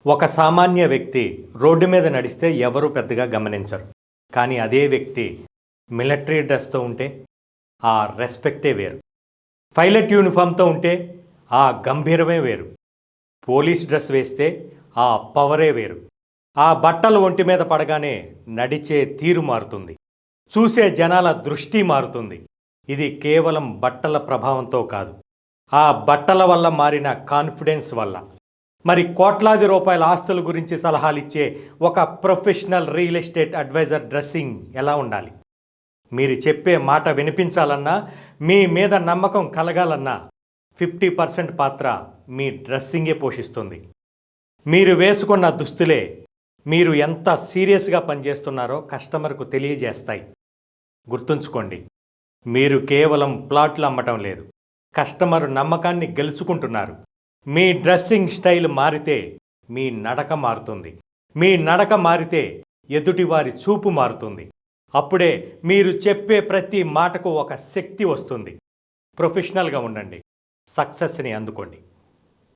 ఒక సామాన్య వ్యక్తి రోడ్డు మీద నడిస్తే ఎవరు పెద్దగా గమనించరు. కానీ అదే వ్యక్తి మిలిటరీ డ్రెస్‌తో ఉంటే ఆ రెస్పెక్టే వేరు. పైలట్ యూనిఫామ్‌తో ఉంటే ఆ గంభీరమే వేరు. పోలీస్ డ్రెస్ వేస్తే ఆ పవరే వేరు. ఆ బట్టలు ఒంటి మీద పడగానే నడిచే తీరు మారుతుంది. చూసే జనాల దృష్టి మారుతుంది. ఇది కేవలం బట్టల ప్రభావంతో కాదు. ఆ బట్టల వల్ల మారిన కాన్ఫిడెన్స్ వల్ల. మరి కోట్లాది రూపాయల ఆస్తుల గురించి సలహాలిచ్చే ఒక professional real estate advisor dressing ఎలా ఉండాలి? మీరు చెప్పే మాట వినిపించాలన్నా, మీ మీద నమ్మకం కలగాలన్నా 50% పాత్ర మీ డ్రెస్సింగే పోషిస్తుంది. మీరు వేసుకున్న దుస్తులే మీరు ఎంత సీరియస్గా పనిచేస్తున్నారో కస్టమర్కు తెలియజేస్తాయి. గుర్తుంచుకోండి, మీరు కేవలం ప్లాట్లు అమ్మటం లేదు, కస్టమర్ నమ్మకాన్ని గెలుచుకుంటున్నారు. మీ డ్రెస్సింగ్ స్టైల్ మారితే మీ నడక మారుతుంది. మీ నడక మారితే ఎదుటివారి చూపు మారుతుంది. అప్పుడే మీరు చెప్పే ప్రతి మాటకు ఒక శక్తి వస్తుంది. ప్రొఫెషనల్గా ఉండండి, సక్సెస్ని అందుకోండి.